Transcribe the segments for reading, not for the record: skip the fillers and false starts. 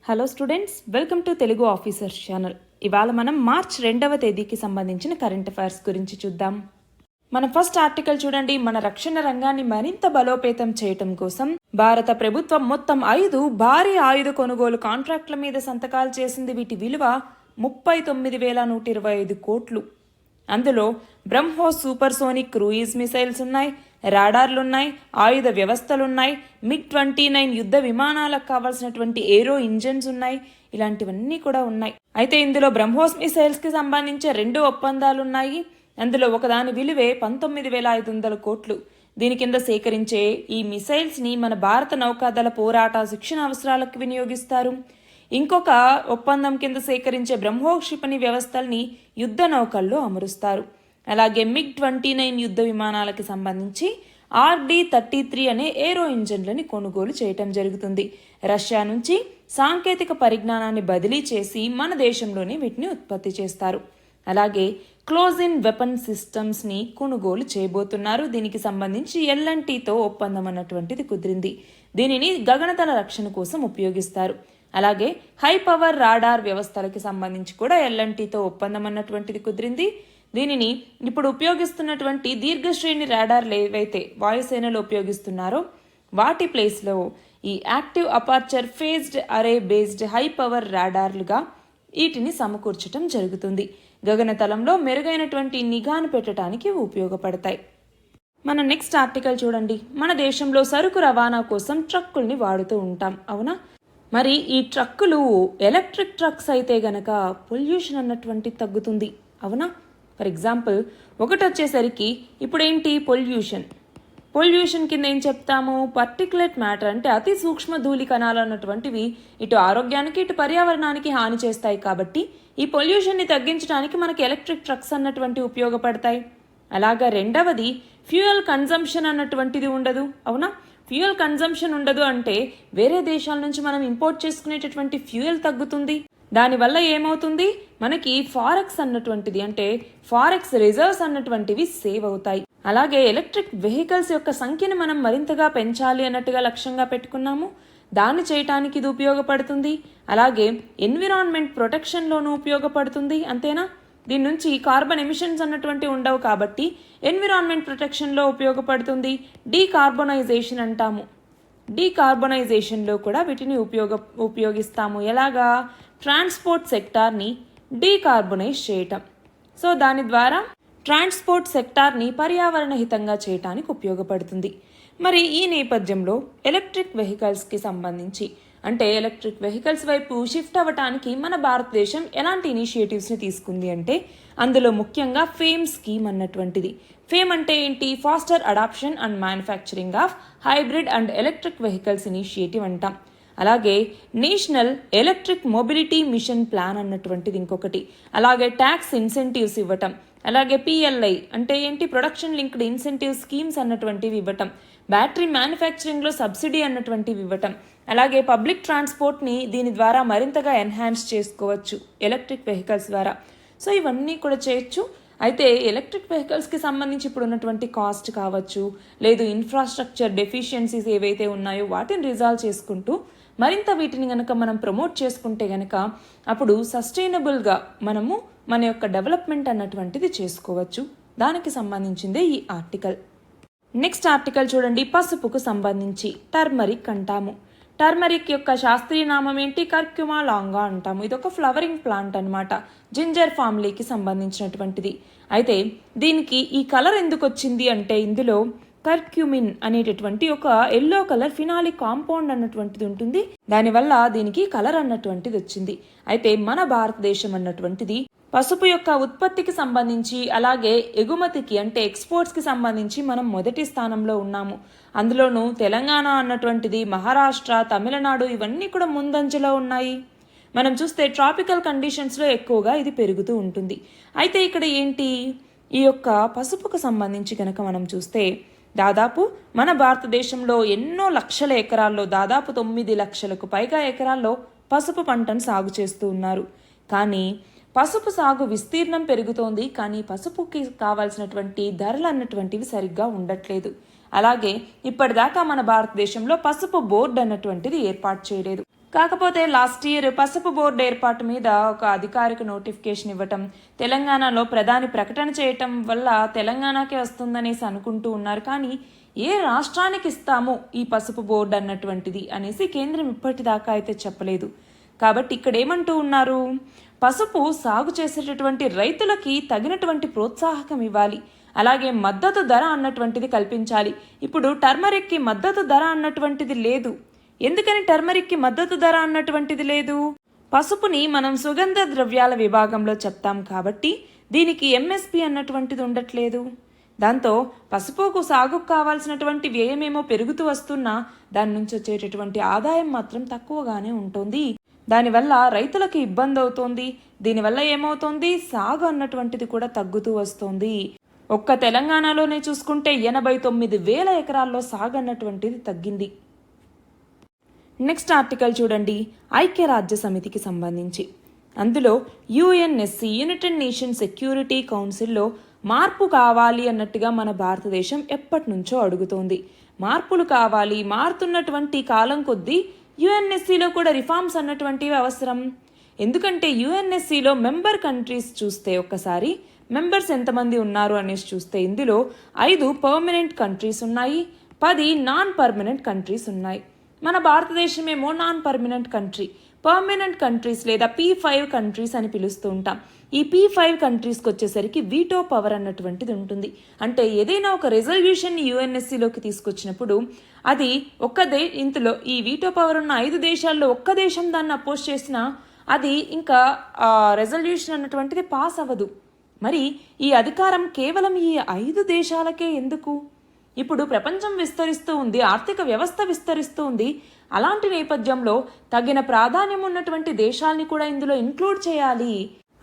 Hello students, welcome to Telugu officers channel. ఇవాళ మనం March 2వ తేదీకి సంబంధించిన కరెంట్ అఫైర్స్ గురించి చూద్దాం. మన ఫస్ట్ ఆర్టికల్ చూడండి. మన రక్షణ రంగాన్ని మరింత బలోపేతం చేయటం కోసం భారత ప్రభుత్వం మొత్తం 5 భారీ ఆయుధ కొనుగోలు కాంట్రాక్టుల మీద సంతకాలు చేసింది. వీటి విలువ 39,125 కోట్లు. అందులో బ్రహ్మోస్ సూపర్సోనిక్ క్రూయిజ్ మిసైల్స్ ఉన్నాయి, రాడార్లున్నాయి, ఆయుధ వ్యవస్థలున్నాయి, MiG-29 యుద్ధ విమానాలకు కావాల్సినటువంటి ఏరో ఇంజన్స్ ఉన్నాయి. ఇలాంటివన్నీ కూడా ఉన్నాయి. అయితే ఇందులో బ్రహ్మోస్ మిసైల్స్ కి సంబంధించి 2 ఒప్పందాలున్నాయి. అందులో ఒకదాని విలువే 19,500 కోట్లు. దీని కింద సేకరించే ఈ మిసైల్స్ ని మన భారత నౌకాదళ పోరాట శిక్షణ అవసరాలకు వినియోగిస్తారు. ఇంకొక ఒప్పందం కింద సేకరించే బ్రహ్మోస్ క్షిపణి వ్యవస్థల్ని యుద్ధ నౌకల్లో అమరుస్తారు. అలాగే MiG-29 యుద్ధ విమానాలకి సంబంధించి RD-33 అనే ఏరో ఇంజన్లని కొనుగోలు చేయటం జరుగుతుంది. రష్యా నుంచి సాంకేతిక పరిజ్ఞానాన్ని బదిలీ చేసి మన దేశంలోనే వీటిని ఉత్పత్తి చేస్తారు. అలాగే క్లోజ్ ఇన్ వెపన్ సిస్టమ్స్ ని కొనుగోలు చేయబోతున్నారు. దీనికి సంబంధించి L&Tతో ఒప్పందం అన్నటువంటిది కుదిరింది. దీనిని గగనతల రక్షణ కోసం ఉపయోగిస్తారు. అలాగే హై పవర్ రాడార్ వ్యవస్థలకి సంబంధించి కూడా L&Tతో ఒప్పందం అన్నటువంటిది కుదిరింది. దీనిని ఇప్పుడు ఉపయోగిస్తున్నటువంటి దీర్ఘశ్రేణి రాడార్లు ఏవైతే వాయుసేనలు ఉపయోగిస్తున్నారో వాటి ప్లేస్లో ఈ యాక్టివ్ అపార్చర్ ఫేజ్డ్ అరే బేస్డ్ హై పవర్ రాడార్లుగా వీటిని సమకూర్చడం జరుగుతుంది. గగనతలంలో మెరుగైనటువంటి నిఘాను పెట్టడానికి ఉపయోగపడతాయి. మన నెక్స్ట్ ఆర్టికల్ చూడండి. మన దేశంలో సరుకు రవాణా కోసం ట్రక్కుల్ని వాడుతూ ఉంటాం, అవునా? మరి ఈ ట్రక్కులు ఎలక్ట్రిక్ ట్రక్స్ అయితే గనక పొల్యూషన్ అన్నటువంటి తగ్గుతుంది, అవునా? ఫర్ ఎగ్జాంపుల్ ఒకటి వచ్చేసరికి ఇప్పుడేంటి పొల్యూషన్ కింద ఏం చెప్తాము? పర్టికులేట్ మ్యాటర్ అంటే అతి సూక్ష్మ ధూళి కణాలు అన్నటువంటివి ఇటు ఆరోగ్యానికి ఇటు పర్యావరణానికి హాని చేస్తాయి. కాబట్టి ఈ పొల్యూషన్ని తగ్గించడానికి మనకి ఎలక్ట్రిక్ ట్రక్స్ అన్నటువంటి ఉపయోగపడతాయి. అలాగా రెండవది ఫ్యూయల్ కన్జంప్షన్ అన్నటువంటిది ఉండదు, అవునా? ఫ్యూయల్ కన్జంప్షన్ ఉండదు అంటే వేరే దేశాల నుంచి మనం ఇంపోర్ట్ చేసుకునేటటువంటి ఫ్యూయల్ తగ్గుతుంది. దానివల్ల ఏమవుతుంది? మనకి ఫారెక్స్ అన్నటువంటిది అంటే ఫారెక్స్ రిజర్వ్స్ అన్నటువంటివి సేవ్ అవుతాయి. అలాగే ఎలక్ట్రిక్ వెహికల్స్ యొక్క సంఖ్యను మనం మరింతగా పెంచాలి అన్నట్టుగా లక్ష్యంగా పెట్టుకున్నాము. దాన్ని చేయటానికి ఇది ఉపయోగపడుతుంది. అలాగే ఎన్విరాన్మెంట్ ప్రొటెక్షన్లోనూ ఉపయోగపడుతుంది, అంతేనా? దీని నుంచి కార్బన్ ఎమిషన్స్ అన్నటువంటి ఉండవు కాబట్టి ఎన్విరాన్మెంట్ ప్రొటెక్షన్లో ఉపయోగపడుతుంది. డీకార్బనైజేషన్ అంటాము. డీకార్బనైజేషన్లో కూడా వీటిని ఉపయోగిస్తాము. ఎలాగా? ట్రాన్స్పోర్ట్ సెక్టార్ని డీకార్బనైజ్ చేయటం. సో దాని ద్వారా ట్రాన్స్పోర్ట్ సెక్టార్ని పర్యావరణ హితంగా చేయటానికి ఉపయోగపడుతుంది. మరి ఈ నేపథ్యంలో ఎలక్ట్రిక్ వెహికల్స్కి సంబంధించి అంటే ఎలక్ట్రిక్ వెహికల్స్ వైపు షిఫ్ట్ అవ్వటానికి మన భారతదేశం ఎలాంటి ఇనిషియేటివ్స్ని తీసుకుంది అంటే అందులో ముఖ్యంగా ఫేమ్ స్కీమ్ అన్నటువంటిది. ఫేమ్ అంటే ఏంటి? Faster adoption and manufacturing of hybrid and electric vehicles initiative అంటాం. అలాగే national electric mobility mission plan అన్నటువంటిది ఇంకొకటి. అలాగే ట్యాక్స్ ఇన్సెంటివ్స్ ఇవ్వటం. అలాగే PLI అంటే ఏంటి? ప్రొడక్షన్ లింక్డ్ ఇన్సెంటివ్ స్కీమ్స్ అన్నటువంటివి ఇవ్వటం. బ్యాటరీ మ్యానుఫ్యాక్చరింగ్లో సబ్సిడీ అన్నటువంటివి ఇవ్వటం. అలాగే పబ్లిక్ ట్రాన్స్పోర్ట్ని దీని ద్వారా మరింతగా ఎన్హాన్స్ చేసుకోవచ్చు ఎలక్ట్రిక్ వెహికల్స్ ద్వారా. సో ఇవన్నీ కూడా చేయొచ్చు. అయితే ఎలక్ట్రిక్ వెహికల్స్కి సంబంధించి ఇప్పుడు ఉన్నటువంటి కాస్ట్ కావచ్చు, లేదు ఇన్ఫ్రాస్ట్రక్చర్ డెఫిషియన్సీస్ ఏవైతే ఉన్నాయో వాటిని రిజాల్వ్ చేసుకుంటూ మరింత వీటిని కనుక మనం ప్రమోట్ చేసుకుంటే కనుక అప్పుడు సస్టైనబుల్గా మనము మన యొక్క డెవలప్మెంట్ అన్నటువంటిది చేసుకోవచ్చు. దానికి సంబంధించిందే ఈ ఆర్టికల్. నెక్స్ట్ ఆర్టికల్ చూడండి. పసుపుకు సంబంధించి టర్మరిక్ అంటాము. టర్మరిక్ యొక్క శాస్త్రీయ నామం ఏంటి? కర్క్యుమా లాంగా అంటాము. ఇది ఒక ఫ్లవరింగ్ ప్లాంట్ అన్నమాట. జింజర్ ఫ్యామిలీకి సంబంధించినటువంటిది. అయితే దీనికి ఈ కలర్ ఎందుకు వచ్చింది అంటే ఇందులో కర్క్యూమిన్ అనేటటువంటి ఒక ఎల్లో కలర్ ఫినాలిక్ కాంపౌండ్ అన్నటువంటిది ఉంటుంది. దానివల్ల దీనికి కలర్ అన్నటువంటిది వచ్చింది. అయితే మన భారతదేశం అన్నటువంటిది పసుపు యొక్క ఉత్పత్తికి సంబంధించి అలాగే ఎగుమతికి అంటే ఎక్స్పోర్ట్స్కి సంబంధించి మనం మొదటి స్థానంలో ఉన్నాము. అందులోనూ తెలంగాణ అన్నటువంటిది, మహారాష్ట్ర, తమిళనాడు ఇవన్నీ కూడా ముందంజలో ఉన్నాయి. మనం చూస్తే ట్రాపికల్ కండిషన్స్లో ఎక్కువగా ఇది పెరుగుతూ ఉంటుంది. అయితే ఇక్కడ ఏంటి? ఈ యొక్క పసుపుకు సంబంధించి కనుక మనం చూస్తే దాదాపు మన భారతదేశంలో ఎన్నో లక్షల ఎకరాల్లో దాదాపు 9 లక్షలకు పైగా ఎకరాల్లో పసుపు పంటను సాగు చేస్తూ ఉన్నారు. కానీ పసుపు సాగు విస్తీర్ణం పెరుగుతోంది, కానీ పసుపుకి కావాల్సినటువంటి ధరలు అన్నటువంటివి సరిగ్గా ఉండట్లేదు. అలాగే ఇప్పటిదాకా మన భారతదేశంలో పసుపు బోర్డు అన్నటువంటిది ఏర్పాటు చేయలేదు. కాకపోతే లాస్ట్ ఇయర్ పసుపు బోర్డు ఏర్పాటు మీద ఒక అధికారిక నోటిఫికేషన్ ఇవ్వటం, తెలంగాణలో ప్రధాని ప్రకటన చేయటం వల్ల తెలంగాణకే వస్తుందనేసి అనుకుంటూ ఉన్నారు. కానీ ఏ రాష్ట్రానికి ఇస్తాము ఈ పసుపు బోర్డు అన్నటువంటిది అనేసి కేంద్రం ఇప్పటిదాకా అయితే చెప్పలేదు. కాబట్టి ఇక్కడ ఏమంటూ ఉన్నారు, పసుపు సాగు చేసేటటువంటి రైతులకి తగినటువంటి ప్రోత్సాహకం ఇవ్వాలి, అలాగే మద్దతు ధర అన్నటువంటిది కల్పించాలి. ఇప్పుడు టర్మరిక్కి మద్దతు ధర అన్నటువంటిది లేదు. ఎందుకని టర్మరిక్కి మద్దతు ధర అన్నటువంటిది లేదు? పసుపుని మనం సుగంధ ద్రవ్యాల విభాగంలో చెప్తాం కాబట్టి దీనికి ఎంఎస్పి అన్నటువంటిది ఉండట్లేదు. దాంతో పసుపుకు సాగుకు కావాల్సినటువంటి వ్యయమేమో పెరుగుతూ వస్తున్నా దాని నుంచి వచ్చేటటువంటి ఆదాయం మాత్రం తక్కువగానే ఉంటుంది. దానివల్ల రైతులకు ఇబ్బంది అవుతోంది. దీనివల్ల ఏమవుతోంది, సాగు అన్నటువంటిది కూడా తగ్గుతూ వస్తుంది. ఒక్క తెలంగాణలోనే చూసుకుంటే 89,000 ఎకరాల్లో సాగు అన్నటువంటిది తగ్గింది. నెక్స్ట్ ఆర్టికల్ చూడండి, ఐక్యరాజ్య సమితికి సంబంధించి. అందులో యుఎన్ఎస్సి యునైటెడ్ నేషన్ సెక్యూరిటీ కౌన్సిల్లో మార్పు కావాలి అన్నట్టుగా మన భారతదేశం ఎప్పటి నుంచో అడుగుతోంది. మార్పులు కావాలి, మారుతున్నటువంటి కాలం కొద్దీ యుఎన్ఎస్సిలో కూడా రిఫార్మ్స్ అన్నటువంటివి అవసరం. ఎందుకంటే యుఎన్ఎస్సిలో మెంబర్ కంట్రీస్ చూస్తే ఒక్కసారి మెంబర్స్ ఎంతమంది ఉన్నారు అనేసి చూస్తే ఇందులో 5 పర్మనెంట్ కంట్రీస్ ఉన్నాయి, 10 నాన్ పర్మనెంట్ కంట్రీస్ ఉన్నాయి. మన భారతదేశం ఏమో non permanent country. Permanent countries లేదా P5 కంట్రీస్ అని పిలుస్తూ ఉంటాం. ఈ P5 కంట్రీస్కి వచ్చేసరికి వీటో పవర్ అన్నటువంటిది ఉంటుంది. అంటే ఏదైనా ఒక రెజల్యూషన్ని యుఎన్ఎస్సిలోకి తీసుకొచ్చినప్పుడు అది ఇంతలో ఈ వీటో పవర్ ఉన్న 5 దేశాల్లో ఒక్క దేశం దాన్ని అపోజ్ చేసినా అది ఇంకా రెజల్యూషన్ అన్నటువంటిది పాస్ అవ్వదు. మరి ఈ అధికారం కేవలం ఈ 5 దేశాలకే ఎందుకు? ఇప్పుడు ప్రపంచం విస్తరిస్తూ ఉంది, ఆర్థిక వ్యవస్థ విస్తరిస్తూ ఉంది. అలాంటి నేపథ్యంలో తగిన ప్రాధాన్యం ఉన్నటువంటి దేశాల్ని కూడా ఇందులో ఇంక్లూడ్ చేయాలి.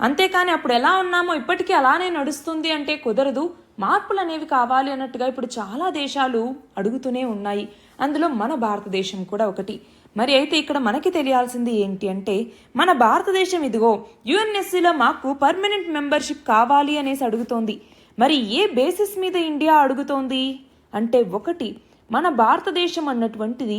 అంతేకాని అప్పుడు ఎలా ఉన్నామో ఇప్పటికీ అలానే నడుస్తుంది అంటే కుదరదు. మార్పులు అనేవి కావాలి అన్నట్టుగా ఇప్పుడు చాలా దేశాలు అడుగుతూనే ఉన్నాయి. అందులో మన భారతదేశం కూడా ఒకటి. మరి అయితే ఇక్కడ మనకి తెలియాల్సింది ఏంటి అంటే, మన భారతదేశం ఇదిగో యుఎన్ఎస్సిలో మాకు పర్మనెంట్ మెంబర్షిప్ కావాలి అనేసి అడుగుతోంది. మరి ఏ బేసిస్ మీద ఇండియా అడుగుతోంది అంటే, ఒకటి, మన భారతదేశం అన్నటువంటిది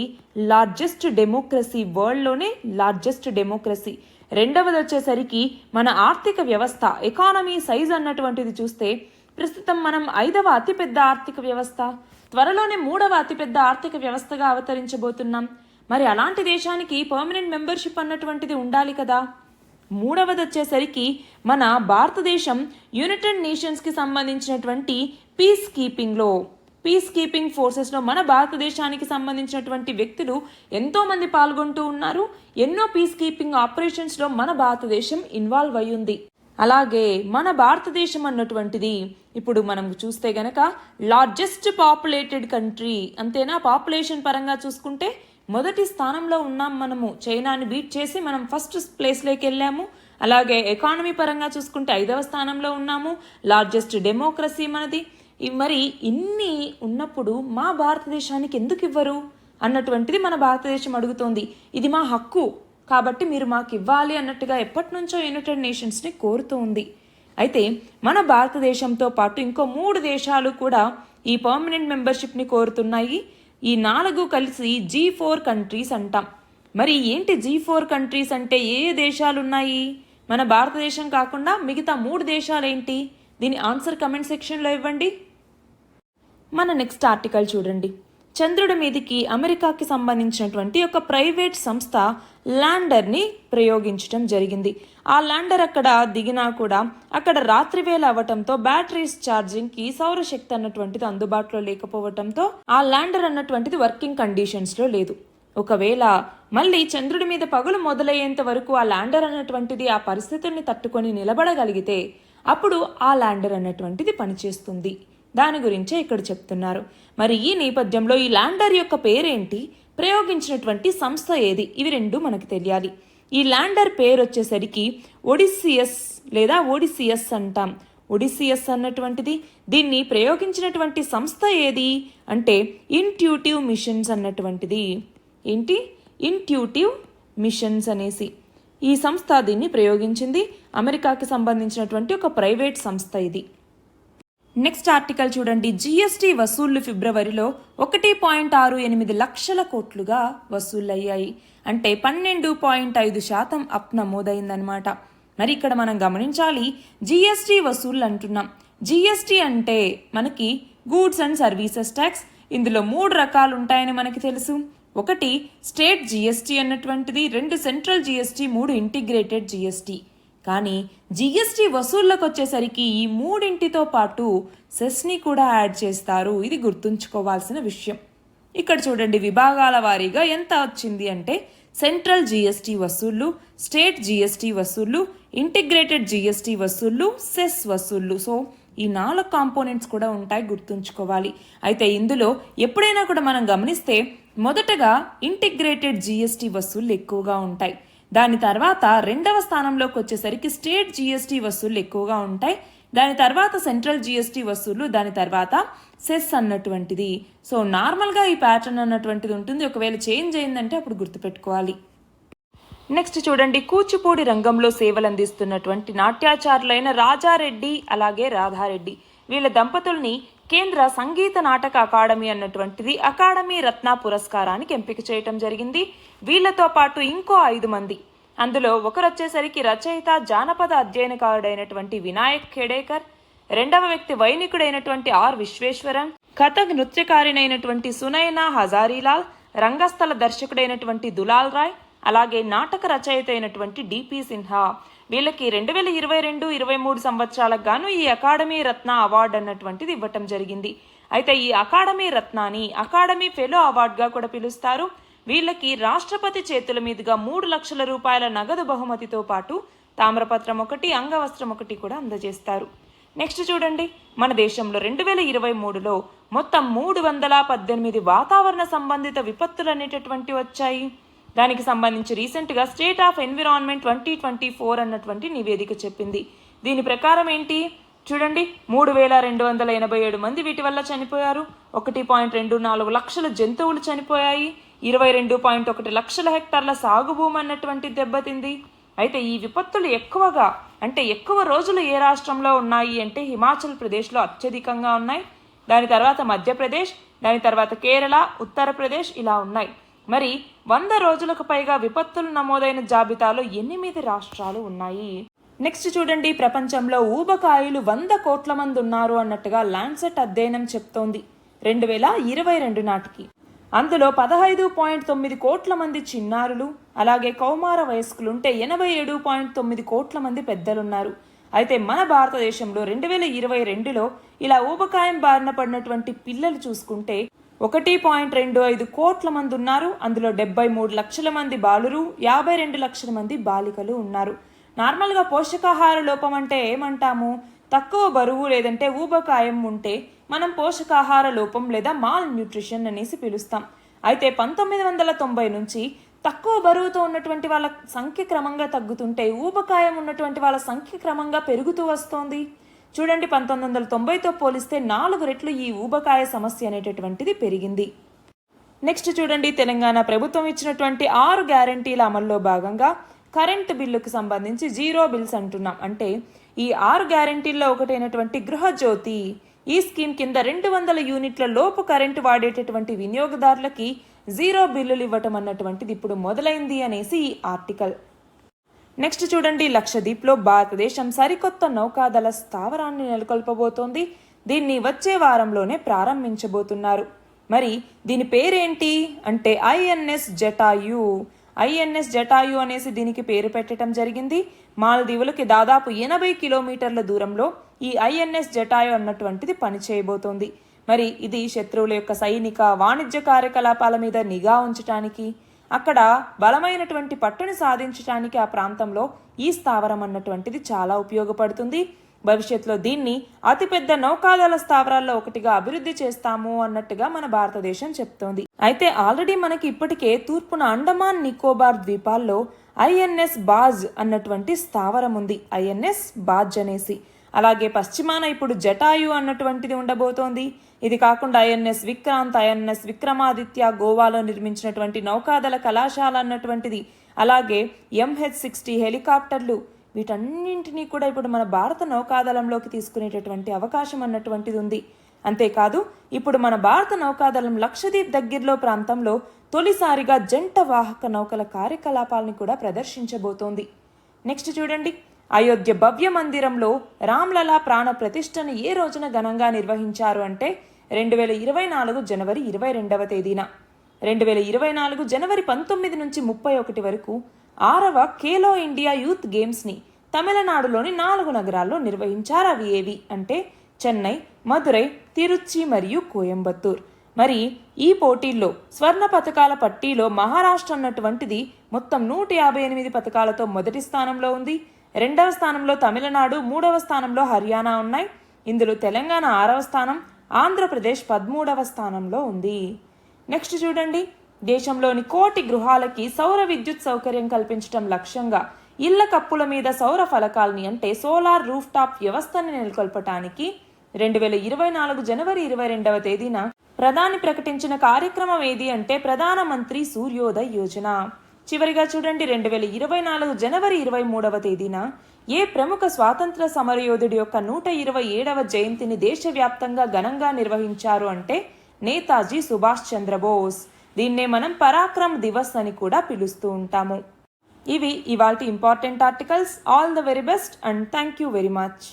లార్జెస్ట్ డెమోక్రసీ, వరల్డ్లోనే లార్జెస్ట్ డెమోక్రసీ. రెండవది వచ్చేసరికి మన ఆర్థిక వ్యవస్థ, ఎకానమీ సైజ్ అన్నటువంటిది చూస్తే ప్రస్తుతం మనం 5వ అతిపెద్ద ఆర్థిక వ్యవస్థ, త్వరలోనే 3వ అతిపెద్ద ఆర్థిక వ్యవస్థగా అవతరించబోతున్నాం. మరి అలాంటి దేశానికి పర్మనెంట్ మెంబర్షిప్ అన్నటువంటిది ఉండాలి కదా. మూడవది వచ్చేసరికి మన భారతదేశం యునైటెడ్ నేషన్స్కి సంబంధించినటువంటి పీస్ కీపింగ్ ఫోర్సెస్లో మన భారతదేశానికి సంబంధించినటువంటి వ్యక్తులు ఎంతోమంది పాల్గొంటూ ఉన్నారు. ఎన్నో పీస్ కీపింగ్ ఆపరేషన్స్లో మన భారతదేశం ఇన్వాల్వ్ అయి ఉంది. అలాగే మన భారతదేశం అన్నటువంటిది ఇప్పుడు మనం చూస్తే గనక లార్జెస్ట్ పాపులేటెడ్ కంట్రీ. అంతేనా? పాపులేషన్ పరంగా చూసుకుంటే మొదటి స్థానంలో ఉన్నాం మనము. చైనాని బీట్ చేసి మనం ఫస్ట్ ప్లేస్లోకి వెళ్ళాము. అలాగే ఎకానమీ పరంగా చూసుకుంటే 5వ స్థానంలో ఉన్నాము. లార్జెస్ట్ డెమోక్రసీ మనది. మరి ఇన్ని ఉన్నప్పుడు మా భారతదేశానికి ఎందుకు ఇవ్వరు అన్నటువంటిది మన భారతదేశం అడుగుతోంది. ఇది మా హక్కు కాబట్టి మీరు మాకు ఇవ్వాలి అన్నట్టుగా ఎప్పటి నుంచో యునైటెడ్ నేషన్స్ని కోరుతూ ఉంది. అయితే మన భారతదేశంతో పాటు ఇంకో 3 దేశాలు కూడా ఈ పర్మనెంట్ మెంబర్షిప్ని కోరుతున్నాయి. ఈ 4 కలిసి G4 కంట్రీస్ అంటాం. మరి ఏంటి G4 కంట్రీస్ అంటే? ఏ దేశాలు ఉన్నాయి? మన భారతదేశం కాకుండా మిగతా 3 దేశాలు ఏంటి? దీని ఆన్సర్ కమెంట్ సెక్షన్లో ఇవ్వండి. మన నెక్స్ట్ ఆర్టికల్ చూడండి. చంద్రుడి మీదికి అమెరికాకి సంబంధించినటువంటి ఒక ప్రైవేట్ సంస్థ ల్యాండర్ని ప్రయోగించడం జరిగింది. ఆ ల్యాండర్ అక్కడ దిగినా కూడా అక్కడ రాత్రివేళ అవ్వటంతో బ్యాటరీస్ ఛార్జింగ్కి సౌరశక్తి అన్నటువంటిది అందుబాటులో లేకపోవటంతో ఆ ల్యాండర్ అన్నటువంటిది వర్కింగ్ కండిషన్స్లో లేదు. ఒకవేళ మళ్ళీ చంద్రుడి మీద పగులు మొదలయ్యేంత వరకు ఆ ల్యాండర్ అన్నటువంటిది ఆ పరిస్థితుల్ని తట్టుకొని నిలబడగలిగితే అప్పుడు ఆ ల్యాండర్ అన్నటువంటిది పనిచేస్తుంది. దాని గురించే ఇక్కడ చెప్తున్నారు. మరి ఈ నేపథ్యంలో ఈ ల్యాండర్ యొక్క పేరేంటి, ప్రయోగించినటువంటి సంస్థ ఏది, ఇవి 2 మనకు తెలియాలి. ఈ ల్యాండర్ పేరు వచ్చేసరికి ఒడిస్సియస్ లేదా ఓడిసియస్ అంటాం. ఒడిస్సియస్ అన్నటువంటిది. దీన్ని ప్రయోగించినటువంటి సంస్థ ఏది అంటే ఇంట్యూటివ్ మిషన్స్ అన్నటువంటిది. ఏంటి? ఇంట్యూటివ్ మిషన్స్ అనేసి ఈ సంస్థ దీన్ని ప్రయోగించింది. అమెరికాకి సంబంధించినటువంటి ఒక ప్రైవేట్ సంస్థ ఇది. నెక్స్ట్ ఆర్టికల్ చూడండి. జీఎస్టీ వసూళ్లు ఫిబ్రవరిలో 1.68 లక్షల కోట్లుగా వసూళ్లయ్యాయి. అంటే 12.5% అప్ నమోదైందనమాట. మరి ఇక్కడ మనం గమనించాలి, జీఎస్టీ వసూళ్లు అంటున్నాం. జీఎస్టీ అంటే మనకి గూడ్స్ అండ్ సర్వీసెస్ ట్యాక్స్. ఇందులో 3 రకాలు ఉంటాయని మనకి తెలుసు. 1 స్టేట్ జీఎస్టీ అన్నటువంటిది, 2 సెంట్రల్ జీఎస్టీ, 3 ఇంటిగ్రేటెడ్ జీఎస్టీ. కానీ జీఎస్టీ వసూళ్లకు వచ్చేసరికి ఈ 3తో పాటు సెస్ని కూడా యాడ్ చేస్తారు. ఇది గుర్తుంచుకోవాల్సిన విషయం. ఇక్కడ చూడండి, విభాగాల వారీగా ఎంత వచ్చింది అంటే సెంట్రల్ జీఎస్టీ వసూళ్లు, స్టేట్ జీఎస్టీ వసూళ్లు, ఇంటిగ్రేటెడ్ జీఎస్టీ వసూళ్లు, సెస్ వసూళ్లు. సో ఈ 4 కాంపోనెంట్స్ కూడా ఉంటాయి, గుర్తుంచుకోవాలి. అయితే ఇందులో ఎప్పుడైనా కూడా మనం గమనిస్తే మొదటగా ఇంటిగ్రేటెడ్ జీఎస్టీ వసూళ్లు ఎక్కువగా ఉంటాయి. దాని తర్వాత 2వ స్థానంలోకి వచ్చేసరికి స్టేట్ జీఎస్టీ వసూళ్లు ఎక్కువగా ఉంటాయి. దాని తర్వాత సెంట్రల్ జీఎస్టీ వసూళ్లు, దాని తర్వాత సెస్ అన్నటువంటిది. సో నార్మల్గా ఈ ప్యాటర్న్ అన్నటువంటిది ఉంటుంది. ఒకవేళ చేంజ్ అయిందంటే అప్పుడు గుర్తుపెట్టుకోవాలి. నెక్స్ట్ చూడండి, కూచిపూడి రంగంలో సేవలు అందిస్తున్నటువంటి నాట్యాచారులైన రాజారెడ్డి అలాగే రాధారెడ్డి వీళ్ళ దంపతుల్ని కేంద్ర సంగీత నాటక అకాడమీ అన్నటువంటిది అకాడమీ రత్న పురస్కారానికి ఎంపిక చేయటం జరిగింది. వీళ్లతో పాటు ఇంకో 5 మంది. అందులో ఒకరు వచ్చేసరికి రచయిత, జానపద అధ్యయనకారుడైనటువంటి వినాయక్ ఖేడేకర్, 2వ వ్యక్తి వైనికుడైనటువంటి ఆర్ విశ్వేశ్వరన్, కథక్ నృత్యకారినైనటువంటి సునైనా హజారీలాల్, రంగస్థల దర్శకుడైనటువంటి దులాల్ రాయ్, అలాగే నాటక రచయిత అయినటువంటి డిపి సిన్హా. వీళ్ళకి 2022-23 సంవత్సరాలకు గాను ఈ అకాడమీ రత్న అవార్డు అన్నటువంటిది ఇవ్వటం జరిగింది. అయితే ఈ అకాడమీ రత్నాని అకాడమీ ఫెలో అవార్డుగా కూడా పిలుస్తారు. వీళ్ళకి రాష్ట్రపతి చేతుల మీదుగా 3 లక్షల రూపాయల నగదు బహుమతితో పాటు తామ్రపత్రం 1, అంగవస్త్రం 1 కూడా అందజేస్తారు. నెక్స్ట్ చూడండి, మన దేశంలో 2023లో మొత్తం 318 వాతావరణ సంబంధిత విపత్తులు అనేటటువంటి వచ్చాయి. దానికి సంబంధించి రీసెంట్గా స్టేట్ ఆఫ్ ఎన్విరాన్మెంట్ 2024 అన్నటువంటి నివేదిక చెప్పింది. దీని ప్రకారం ఏంటి చూడండి, 3287 మంది వీటి వల్ల చనిపోయారు. 1.24 లక్షల జంతువులు చనిపోయాయి. 22.1 లక్షల హెక్టార్ల సాగు భూమి అన్నటువంటి దెబ్బతింది. అయితే ఈ విపత్తులు ఎక్కువ రోజులు ఏ రాష్ట్రంలో ఉన్నాయి అంటే హిమాచల్ ప్రదేశ్లో అత్యధికంగా ఉన్నాయి. దాని తర్వాత మధ్యప్రదేశ్, దాని తర్వాత కేరళ, ఉత్తరప్రదేశ్ ఇలా ఉన్నాయి. మరి 100 రోజులకు పైగా విపత్తులు నమోదైన జాబితాలో 8 రాష్ట్రాలు ఉన్నాయి. నెక్స్ట్ చూడండి, ప్రపంచంలో ఊబకాయులు 100 కోట్ల మంది ఉన్నారు అన్నట్టుగా ల్యాన్సెట్ అధ్యయనం చెప్తోంది 2022 నాటికి. అందులో 15.9 కోట్ల మంది చిన్నారులు, అలాగే కౌమార వయస్కులుంటే 87.9 కోట్ల మంది పెద్దలున్నారు. అయితే మన భారతదేశంలో 2022లో ఇలా ఊబకాయం బారిన పడినటువంటి పిల్లలు చూసుకుంటే 1.25 కోట్ల మంది ఉన్నారు. అందులో 73 లక్షల మంది బాలురు, 52 లక్షల మంది బాలికలు ఉన్నారు. నార్మల్గా పోషకాహార లోపం అంటే ఏమంటాము? తక్కువ బరువు లేదంటే ఊబకాయం ఉంటే మనం పోషకాహార లోపం లేదా మాల్ న్యూట్రిషన్ అనేసి పిలుస్తాం. అయితే 1990 నుంచి తక్కువ బరువుతో ఉన్నటువంటి వాళ్ళ సంఖ్య క్రమంగా తగ్గుతుంటే ఊబకాయం ఉన్నటువంటి వాళ్ళ సంఖ్య క్రమంగా పెరుగుతూ వస్తోంది. చూడండి, 1990తో పోలిస్తే 4 రెట్లు ఈ ఊబకాయ సమస్య అనేటటువంటిది పెరిగింది. నెక్స్ట్ చూడండి, తెలంగాణ ప్రభుత్వం ఇచ్చినటువంటి 6 గ్యారంటీల అమల్లో భాగంగా కరెంటు బిల్లుకు సంబంధించి 0 బిల్స్ అంటున్నాం. అంటే ఈ 6 గ్యారంటీల్లో ఒకటైనటువంటి గృహజ్యోతి ఈ స్కీమ్ కింద 200 యూనిట్ల లోపు కరెంటు వాడేటటువంటి వినియోగదారులకి 0 బిల్లులు ఇవ్వటం అన్నటువంటిది ఇప్పుడు మొదలైంది అనేసి ఈ ఆర్టికల్. నెక్స్ట్ చూడండి, లక్షద్వీప్లో భారతదేశం సరికొత్త నౌకాదళ స్థావరాన్ని నెలకొల్పబోతోంది. దీన్ని వచ్చే వారంలోనే ప్రారంభించబోతున్నారు. మరి దీని పేరేంటి అంటే ఐఎన్ఎస్ జటాయు. ఐఎన్ఎస్ జటాయు అనేసి దీనికి పేరు పెట్టడం జరిగింది. మాల్దీవులకి దాదాపు 80 కిలోమీటర్ల దూరంలో ఈ ఐఎన్ఎస్ జటాయు అన్నటువంటిది పనిచేయబోతోంది. మరి ఇది శత్రువుల యొక్క సైనిక, వాణిజ్య కార్యకలాపాల మీద నిఘా ఉంచడానికి, అక్కడ బలమైనటువంటి పట్టుని సాధించడానికి ఆ ప్రాంతంలో ఈ స్థావరం అన్నటువంటిది చాలా ఉపయోగపడుతుంది. భవిష్యత్తులో దీన్ని అతిపెద్ద నౌకాదళ స్థావరాల్లో ఒకటిగా అభివృద్ధి చేస్తాము అన్నట్టుగా మన భారతదేశం చెప్తోంది. అయితే ఆల్రెడీ మనకి ఇప్పటికే తూర్పున అండమాన్ నికోబార్ ద్వీపాల్లో ఐఎన్ఎస్ బాజ్ అన్నటువంటి స్థావరం ఉంది, ఐఎన్ఎస్ బాజ్ అనేసి. అలాగే పశ్చిమాన ఇప్పుడు జటాయు అన్నటువంటిది ఉండబోతోంది. ఇది కాకుండా ఐఎన్ఎస్ విక్రాంత్, ఐఎన్ఎస్ విక్రమాదిత్య గోవాలో నిర్మించినటువంటి నౌకాదళ కళాశాల అన్నటువంటిది, అలాగే MH-60 హెలికాప్టర్లు, వీటన్నింటినీ కూడా ఇప్పుడు మన భారత నౌకాదళంలోకి తీసుకునేటటువంటి అవకాశం అన్నటువంటిది ఉంది. అంతేకాదు ఇప్పుడు మన భారత నౌకాదళం లక్షద్వీప్ దగ్గరలో ప్రాంతంలో తొలిసారిగా జంట వాహక నౌకల కార్యకలాపాలను కూడా ప్రదర్శించబోతోంది. నెక్స్ట్ చూడండి, అయోధ్య భవ్య మందిరంలో రామ్లలా ప్రాణ ప్రతిష్టను ఏ రోజున ఘనంగా నిర్వహించారు అంటే 2024 జనవరి 22వ తేదీన. 2024 జనవరి 19 నుంచి 31 వరకు 6వ ఖేలో ఇండియా యూత్ గేమ్స్ని తమిళనాడులోని 4 నగరాల్లో నిర్వహించారు. అవి ఏవి అంటే చెన్నై, మదురై, తిరుచి మరియు కోయంబత్తూర్. మరి ఈ పోటీల్లో స్వర్ణ పతకాల పట్టీలో మహారాష్ట్ర అన్నటువంటిది మొత్తం 158 పతకాలతో మొదటి స్థానంలో ఉంది. 2వ స్థానంలో తమిళనాడు, 3వ స్థానంలో హర్యానా ఉన్నాయి. ఇందులో తెలంగాణ 6వ స్థానం, ఆంధ్రప్రదేశ్ 13వ స్థానంలో ఉంది. నెక్స్ట్ చూడండి, దేశంలోని 1 కోటి గృహాలకి సౌర విద్యుత్ సౌకర్యం కల్పించడం లక్ష్యంగా ఇళ్ల కప్పుల మీద సౌర ఫలకాల్ని అంటే సోలార్ రూఫ్ టాప్ వ్యవస్థని నెలకొల్పటానికి 2024 జనవరి 22వ తేదీన ప్రధాని ప్రకటించిన కార్యక్రమం ఏది అంటే ప్రధానమంత్రి సూర్యోదయ్ యోజన. చివరిగా చూడండి, 2024 జనవరి 23వ తేదీన ఏ ప్రముఖ స్వాతంత్ర సమరయోధుడి యొక్క 127వ జయంతిని దేశవ్యాప్తంగా ఘనంగా నిర్వహించారు అంటే నేతాజీ సుభాష్ చంద్రబోస్. దీన్నే మనం పరాక్రమ్ దివస్ అని కూడా పిలుస్తూ ఉంటాము. ఇవి ఇవాల్టి important articles. All the very best and thank you very much.